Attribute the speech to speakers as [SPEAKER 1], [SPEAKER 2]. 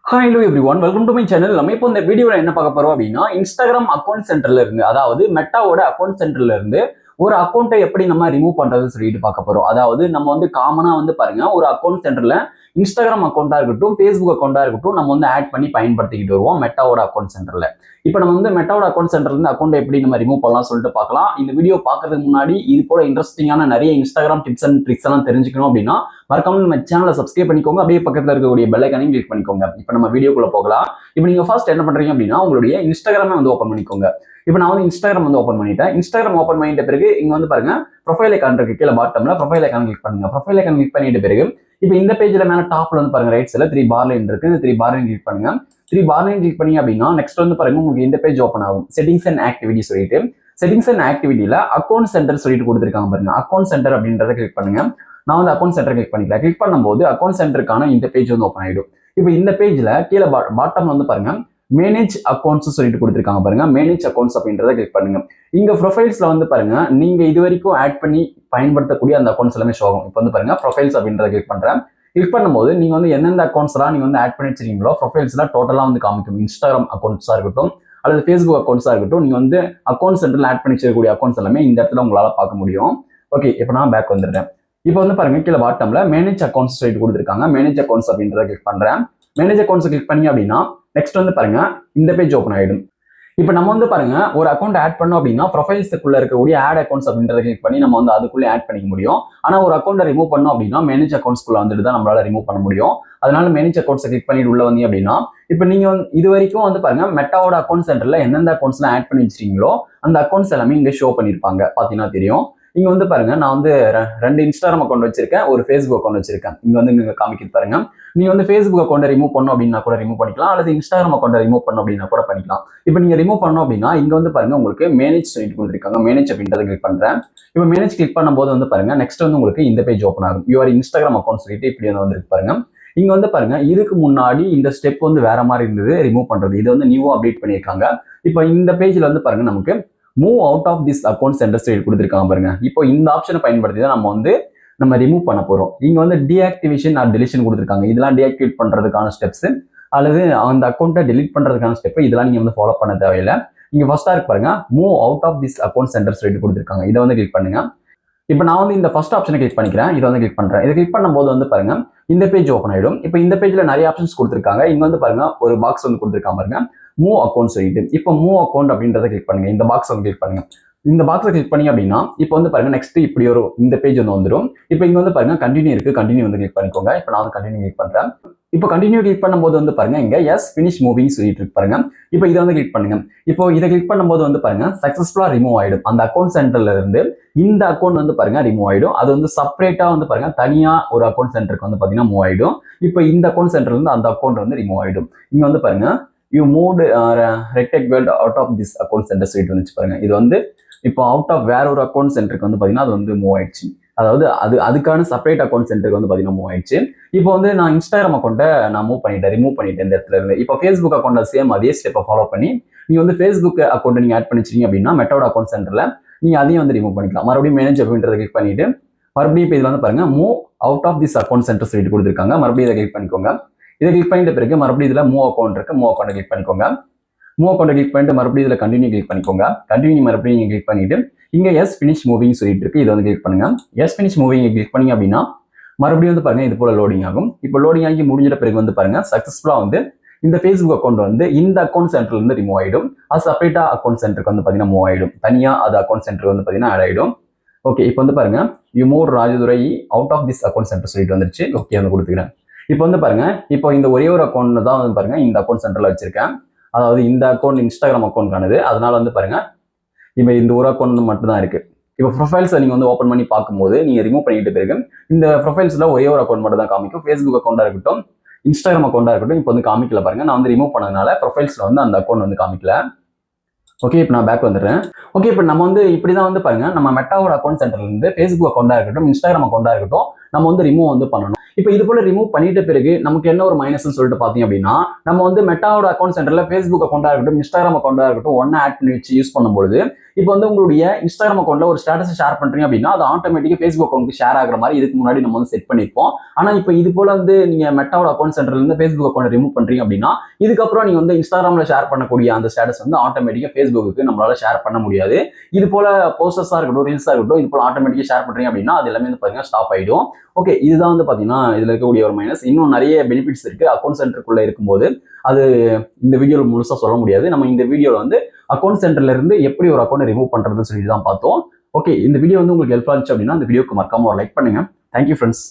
[SPEAKER 1] Hi hello everyone, welcome to my channel. நம்ம இப்போ இந்த வீடியோவில் என்ன பார்க்க போறோம் அப்படின்னா, இன்ஸ்டாகிராம் அக்கௌண்ட் சென்டர்ல இருந்து, அதாவது மெட்டாவோட அக்கௌண்ட் சென்டர்ல இருந்து ஒரு அக்கௌண்ட்டை எப்படி நம்ம ரிமூவ் பண்றதுன்னு சொல்லிட்டு பார்க்க போறோம். அதாவது நம்ம வந்து காமனா வந்து பாருங்க, ஒரு அக்கௌண்ட் சென்டர்ல இன்ஸ்டாகிராம் அக்கௌண்டா இருக்கட்டும், ஃபேஸ்புக் அக்கௌண்டா இருக்கட்டும், நம்ம வந்து ஆட் பண்ணி பயன்படுத்திக்கிட்டு வருவோம் மெட்டாவோட அக்கௌண்ட் சென்டர்ல. இப்போ நம்ம வந்து மெட்டாவோட அக்கௌண்ட் சென்டர்ல இருந்து அக்கௌண்ட் எப்படி நம்ம ரிமூவ் பண்ணலாம் சொல்லிட்டு பார்க்கலாம். இந்த வீடியோ பார்க்கறதுக்கு முன்னாடி இது போல இன்ட்ரெஸ்டிங்கான நிறைய இன்ஸ்டாகிராம் டிப்ஸ் அண்ட் ட்ரிக்ஸ் எல்லாம் தெரிஞ்சுக்கணும் அப்படின்னா மறக்காம நம்ம சேனலை சப்ஸ்கிரைப் பண்ணிக்கோங்க. அப்படியே பக்கத்தில் இருக்கக்கூடிய பெல் ஐகானையும் கிளிக் பண்ணிக்கோங்க. இப்போ நம்ம வீடியோக்குள்ள போகலாம். இப்போ நீங்க ஃபர்ஸ்ட் என்ன பண்றீங்க அப்படின்னா, உங்களுடைய இன்ஸ்டாகிராமை வந்து ஓப்பன் பண்ணிக்கோங்க. இப்போ நான் வந்து இன்ஸ்டாகிராம் வந்து ஓப்பன் பண்ணிட்டேன். இன்ஸ்டாகிராம் ஓப்பன் பண்ணிட்ட பிறகு இங்க வந்து பாருங்க, ப்ரொஃபைல் ஐகான் இருக்கு கீழே பாட்டம்ல. ப்ரொஃபைல் ஐகான் கிளிக் பண்ணுங்க. ப்ரொஃபைல் ஐகான் கிளிக் பண்ணிட்ட பிறகு இப்போ இந்த பேஜ்ல மேல டாப்ல வந்து பாருங்க, ரைட் சைடுல 3 பார் லைன் இருக்கு. இந்த 3 பார் லைன் கிளிக் பண்ணுங்க. 3 பார் லைன் கிளிக் பண்ணீங்க அப்படின்னா நெக்ஸ்ட் வந்து பாருங்க, உங்களுக்கு இந்த பேஜ் ஓப்பன் ஆகும். செட்டிங்ஸ் அண்ட் ஆக்டிவிட்டி சொல்லிட்டு, செட்டிங்ஸ் அண்ட் ஆக்டிவிட்டியில அக்கௌண்ட் சென்டர் சொல்லிட்டு கொடுத்துருக்காங்க பாருங்க. அக்கௌண்ட் சென்டர் அப்படின்றத கிளிக் பண்ணுங்க. நான் வந்து அக்கௌண்ட் சென்டர் கிளிக் பண்ணிக்கலாம். கிளிக் பண்ணும்போது அக்கௌண்ட் சென்டருக்கான இந்த பேஜ் வந்து ஓப்பன் ஆயிடும். இப்போ இந்த பேஜ்ல கீழே பாட்டம் வந்து பாருங்க, மேனேஜ் அக்கௌண்ட்ஸ் சொல்லிட்டு கொடுத்துருக்காங்க பாருங்க. மேனேஜ் அக்கௌண்ட்ஸ் அப்படின்றத கிளிக் பண்ணுங்க. இங்க ப்ரொஃபைல்ஸ்ல வந்து பாருங்க, நீங்க இது வரைக்கும் ஆட் பண்ணி பயன்படுத்தக்கூடிய அந்த அக்கௌண்ட்ஸ் எல்லாமே ஷோ ஆகும். இப்போ வந்து பாருங்க, ப்ரொஃபைல்ஸ் அப்படின்றத கிளிக் பண்றேன். கிளிக் பண்ணும்போது நீங்க வந்து எந்தெந்த அக்கௌண்ட்ஸ்லாம் நீங்க வந்து ஆட் பண்ணி வச்சிருக்கீங்களோ ப்ரொஃபைல்ஸ்ல டோட்டலா வந்து காமிக்கும். இன்ஸ்டாகிராம் அக்கௌண்ட்ஸா இருக்கட்டும் அல்லது ஃபேஸ்புக் அக்கௌண்ட்ஸா இருக்கட்டும், நீங்க வந்து அக்கௌண்ட் சென்டர்ல ஆட் பண்ணி வச்சிருக்கக்கூடிய அக்கௌண்ட்ஸ் எல்லாமே இந்த இடத்துல உங்களால பார்க்க முடியும். ஓகே, இப்போ நான் பேக் வந்துடுறேன். இப்போ வந்து பாருங்க, கீழே பாட்டம்ல மேனேஜ் அக்கௌண்ட்ஸ் சொல்லிட்டு கொடுத்துருக்காங்க. மேனேஜ் அக்கௌண்ட்ஸ் அப்படின்றத கிளிக் பண்றேன். மேனேஜ் அக்கௌண்ட்ஸ் கிளிக் பண்ணி அப்படின்னா நெக்ஸ்ட் வந்து பாருங்க, இந்த பேஜ் ஓப்பன் ஆயிடும். இப்போ நம்ம வந்து பாருங்க, ஒரு அக்கௌண்ட் ஆட் பண்ணோம் அப்படின்னா ப்ரொஃபைல்ஸுக்குள்ள இருக்கக்கூடிய ஆட் அக்கௌண்ட்ஸ் அப்படின்றத கிளிக் பண்ணி நம்ம வந்து அதுக்குள்ளே ஆட் பண்ணிக்க முடியும். ஆனா ஒரு அக்கௌண்ட்டை ரிமூவ் பண்ணோம் அப்படின்னா மேனேஜ் அக்கௌண்ட்ஸ்குள்ள வந்துட்டு தான் நம்மளால ரிமூவ் பண்ண முடியும். அதனால மேனேஜ் அக்கௌண்ட்ஸ் கிளிக் பண்ணிட்டு உள்ள வந்தீங்க அப்படின்னா, இப்போ நீங்க இது வரைக்கும் வந்து பாருங்க, மெட்டாவோட அக்கௌண்ட் சென்டர்ல எந்தெந்த அக்கௌண்ட்ஸ்லாம் ஆட் பண்ணி வச்சிருக்கீங்களோ அந்த அக்கௌண்ட்ஸ் எல்லாமே இங்க ஷோ பண்ணிருப்பாங்க. பாத்தீங்கன்னா தெரியும். இங்க வந்து பாருங்க, நான் வந்து 2 இன்ஸ்டாகிராம் அக்கௌண்ட் வச்சிருக்கேன், ஒரு ஃபேஸ்புக் அக்கௌண்ட் வச்சிருக்கேன். இங்க வந்து இங்க காமிக்கிது பாருங்க. நீங்க வந்து ஃபேஸ்புக் அக்கௌண்ட் ரிமூவ் பண்ணணும் அப்படின்னா கூட ரிமூவ் பண்ணிக்கலாம், அல்லது இன்ஸ்டாகிராம் அக்கௌண்ட் ரிமூவ் பண்ணணும் அப்படின்னா கூட பண்ணிக்கலாம். இப்போ நீங்க ரிமூவ் பண்ணணும் அப்படின்னா இங்க வந்து பாருங்க, உங்களுக்கு மேனேஜ் சொல்லிட்டு கொடுத்துருக்காங்க. மேனேஜ் அப்படின்றத கிளிக் பண்றேன். இப்போ மேனேஜ் கிளிக் பண்ணும்போது வந்து பாருங்க, நெக்ஸ்ட் வந்து உங்களுக்கு இந்த பேஜ் ஓப்பன் ஆகும். யுவர் இன்ஸ்டாகிராம் அக்கௌண்ட் சொல்லிட்டு இப்படி வந்து பாருங்க. இங்க வந்து பாருங்க, இதுக்கு முன்னாடி இந்த ஸ்டெப் வந்து வேற மாதிரி இருந்தது ரிமூவ் பண்றது. இது வந்து நியூவா அப்டேட் பண்ணியிருக்காங்க. இப்போ இந்த பேஜ்ல வந்து பாருங்க, நமக்கு move out of this account center side கொடுத்துருக்காங்க பாருங்க. இப்போ இந்த ஆப்ஷனை பயன்படுத்தி தான் நம்ம ரிமூவ் பண்ண போறோம். இங்க வந்து டீஆக்டிவேஷன் ஆர் டெலிஷன் கொடுத்துருக்காங்க. இதெல்லாம் டீஆக்டிவேட் பண்றதுக்கான ஸ்டெப்ஸ், அல்லது அந்த அக்கௌண்ட்டை டெலிட் பண்றதுக்கான ஸ்டெப், இதெல்லாம் நீங்க வந்து ஃபாலோ பண்ண தேவையில்லை. இங்க ஃபர்ஸ்டா இருக்கு பாருங்க, move out of this account center side கொடுத்துருக்காங்க. இதை வந்து கிளிக் பண்ணுங்க. இப்போ நான் வந்து இந்த ஃபர்ஸ்ட் ஆப்ஷனை கிளிக் பண்ணிக்கிறேன். இதை வந்து கிளிக் பண்றேன். இதை கிளிக் பண்ணும்போது வந்து பாருங்க, இந்த பேஜ் ஓப்பன் ஆயிடும். இப்போ இந்த பேஜ்ல நிறைய ஆப்ஷன்ஸ் கொடுத்துருக்காங்க. இங்க வந்து பாருங்க, ஒரு பாக்ஸ் வந்து கொடுத்துருக்காங்க பாருங்க, மூவ் அக்கௌண்ட் சொல்லிட்டு. இப்போ மூவ் அக்கௌண்ட் அப்படின்றத கிளிக் பண்ணுங்க. இந்த பாக்ஸ் வந்து கிளிக் பண்ணுங்க. இந்த பாக்ஸை கிளிக் பண்ணி அப்படின்னா இப்போ வந்து பாருங்க, நெக்ஸ்ட் இப்படி ஒரு இந்த பேஜ் வந்து வந்துடும். இப்போ இங்க வந்து பாருங்க, கண்டினியூ இருக்கு. கண்டினியூ வந்து கிளிக் பண்ணிக்கோங்க. இப்போ நான் வந்து கண்டினியூ கிளிக் பண்றேன். இப்போ கண்டினியூ கிளிக் பண்ணும்போது வந்து பாருங்க, இங்க எஸ் ஃபினிஷ் மூவிங் சொல்லிட்டு இருக்கு பாருங்க. இப்போ இதை வந்து கிளிக் பண்ணுங்க. இப்போ இதை கிளிக் பண்ணும்போது வந்து பாருங்க, சக்சஸ்ஃபுல்லா ரிமூவ் ஆயிடும். அந்த அக்கௌண்ட் சென்டர்ல இருந்து இந்த அக்கௌண்ட் வந்து பாருங்க ரிமூவ் ஆயிடும். அது வந்து செப்பரேட்டா வந்து பாருங்க, தனியா ஒரு அக்கௌண்ட் சென்டருக்கு வந்து பாத்தீங்கன்னா மூவ் ஆயிடும். இப்போ இந்த அக்கௌண்ட் சென்டர்ல இருந்து அந்த அக்கௌண்ட் வந்து ரிமூவ் ஆயிடும். இங்க வந்து பாருங்க, you moved rectangle out of this account center சொல்லிட்டு வந்துச்சு பாருங்க. இது வந்து இப்போ அவுட் ஆஃப் வேற ஒரு அக்கௌண்ட் சென்டருக்கு வந்து பாத்தீங்கன்னா அது வந்து மூவ் ஆயிடுச்சு. அதாவது அதுக்கான செப்பரேட் அக்கௌண்ட் சென்டருக்கு வந்து பாத்தீங்கன்னா மூவ் ஆயிடுச்சு. இப்போ வந்து நான் இன்ஸ்டாகிராம் அக்கௌண்ட்டை நான் ரிமூவ் பண்ணிட்டேன் இந்த இடத்துல இருந்து. இப்போ ஃபேஸ்புக் அக்கௌண்ட்டை சேம் அதே ஸ்டெப்பை ஃபாலோ பண்ணி நீங்க வந்து ஃபேஸ்புக் அக்கௌண்ட் நீங்க ஆட் பண்ணிச்சிருக்கீங்க அப்படின்னா மெட்டாவோட அக்கௌண்ட் சென்டர்ல நீங்க அதையும் வந்து ரிமூவ் பண்ணிக்கலாம். மறுபடியும் மேனேஜ் அப்படின்றத கிளிக் பண்ணிட்டு மறுபடியும் இப்போ இதுல வந்து பாருங்க, move out of this account center சொல்லிட்டு கொடுத்துருக்காங்க. மறுபடியும் இதை கிளிக் பண்ணிக்கோங்க. இதை கிளிக் பண்ணிட்ட பிறகு மறுபடியும் இதுல மூவ் அக்கௌண்ட் இருக்கு. மூவ் அக்கௌண்ட் கிளிக் பண்ணிக்கோங்க. மூவ் அக்கௌண்ட் கிளிக் பண்ணிட்டு மறுபடியும் இதுல கண்டினியூ கிளிக் பண்ணிக்கோங்க. கண்டினியூ மறுபடியும் நீங்க கிளிக் பண்ணிட்டு இங்க எஸ் ஃபினிஷ் மூவிங் சொல்லிட்டு இருக்கு. இதை வந்து கிளிக் பண்ணுங்க. எஸ் ஃபினிஷ் மூவிங் கிளிக் பண்ணீங்க அப்படின்னா மறுபடியும் வந்து பாருங்க, இது போல லோடிங் ஆகும். இப்போ லோடிங் ஆகி முடிஞ்ச பிறகு வந்து பாருங்க, சக்சஸ்ஃபுல்லா வந்து இந்த ஃபேஸ்புக் அக்கௌண்ட் வந்து இந்த அக்கௌண்ட் சென்டர்ல இருந்து ரிமூவ் ஆயிடும். அது செப்பரேட்டா அக்கௌண்ட் சென்டருக்கு வந்து பாத்தீங்கன்னா மூவ் ஆயிடும். தனியா அது அக்கௌண்ட் சென்டருக்கு வந்து பாத்தீங்கன்னா ஆட் ஆயிடும். ஓகே, இப்போ வந்து பாருங்க, you move Rajadurai out of this account center சொல்லிட்டு வந்துருச்சு. ஓகே, வந்து கொடுத்துக்கிறேன். இப்போ வந்து பாருங்க, இப்போ இந்த ஒரே ஒரு அக்கௌண்ட் தான் வந்து பாருங்க இந்த அக்கௌண்ட் சென்டர்ல வச்சிருக்கேன். அதாவது இந்த அக்கௌண்ட் இன்ஸ்டாகிராம் அக்கௌண்ட்கானது. அதனால வந்து பாருங்க, இப்போ இந்த ஒரு அக்கௌண்ட் மட்டும் தான் இருக்கு. இப்போ ப்ரொஃபைல்ஸை நீங்க வந்து ஓப்பன் பண்ணி பார்க்கும்போது நீங்க ரிமூவ் பண்ணிட்டு பிறகு இந்த ப்ரொஃபைல்ஸ்ல ஒரே ஒரு அக்கௌண்ட் மட்டும் தான் காமிக்கும். ஃபேஸ்புக் அக்கௌண்டா இருக்கட்டும், இன்ஸ்டாகிராம் அக்கௌண்டா இருக்கட்டும், இப்போ வந்து காமிக்கல பாருங்க. நான் வந்து ரிமூவ் பண்ணதுனால ப்ரொஃபைல்ஸ்ல வந்து அந்த அக்கௌண்ட் வந்து காமிக்கல. ஓகே, இப்போ நான் பேக் வந்துடுறேன். ஓகே, இப்போ நம்ம வந்து இப்படிதான் வந்து பாருங்க, நம்ம மெட்டாவோட அக்கௌண்ட் சென்டர்ல இருந்து ஃபேஸ்புக் அக்கௌண்டா இருக்கட்டும், இன்ஸ்டாகிராம் அக்கௌண்டா இருக்கட்டும், நம்ம வந்து ரிமூவ் வந்து பண்ணணும். இப்போ இது போல ரிமூவ் பண்ணிட்ட பிறகு நமக்கு என்ன ஒரு மைனஸ்னு சொல்லிட்டு பார்த்தீங்க அப்படின்னா, நம்ம வந்து மெட்டாவோட அக்கௌண்ட் சென்டர்ல ஃபேஸ்புக் அக்கௌண்டா இருக்கட்டும், இன்ஸ்டாகிராம் அக்கௌண்டா இருக்கட்டும் ஒன்னா ஆட் பண்ணி வச்சு யூஸ் பண்ணும்போது, இப்போ வந்து உங்களுடைய இன்ஸ்டாகிராம் அக்கௌண்ட்ல ஒரு ஸ்டேட்டஸ் ஷேர் பண்றீங்க அப்படின்னா அது ஆட்டோமேட்டிக்கா ஃபேஸ்புக் அக்கௌண்ட்க்கு ஷேர் ஆகிற மாதிரி இதுக்கு முன்னாடி நம்ம வந்து செட் பண்ணிருப்போம். ஆனா இப்போ இது போல வந்து நீங்க மெட்டாவோட அக்கௌண்ட் சென்டர்ல இருந்து ஃபேஸ்புக் அக்கௌண்ட் ரிமூவ் பண்றீங்க அப்படின்னா, இதுக்கப்புறம் நீங்க வந்து இன்ஸ்டாகிராம்ல ஷேர் பண்ணக்கூடிய அந்த ஸ்டேட்டஸ் வந்து ஆட்டோமேட்டிக்கா ஃபேஸ்புக்கு நம்மளால ஷேர் பண்ண முடியாது. இது போல போஸ்டர்ஸா இருக்கட்டும், ரீல்ஸா இருக்கட்டும், இது போல ஆட்டோமேட்டிக்கா ஷேர் பண்றீங்க அப்படின்னா அது எல்லாமே வந்து பாத்தீங்கன்னா ஸ்டாப் ஆயிடும். ஓகே, இதுதான் வந்து பாத்தீங்கன்னா இதுல இருக்கக்கூடிய ஒரு மைனஸ். இன்னும் நிறைய பெனிஃபிட்ஸ் இருக்கு அக்கௌண்ட் சென்டருக்குள்ள இருக்கும்போது. அது இந்த வீடியோல முழுசா சொல்ல முடியாது. நம்ம இந்த வீடியோல வந்து அக்கௌண்ட் சென்டர்ல இருந்து எப்படி ஒரு அக்கௌண்ட் ரிமூவ் பண்றதுன்னு சொல்லி தான் பார்த்தோம். ஓகே, இந்த வீடியோ வந்து உங்களுக்கு ஹெல்ப்ஃபுல்லா இருந்துச்சு அப்படின்னா இந்த வீடியோக்கு மறக்காம ஒரு லைக் பண்ணுங்க. Thank you friends.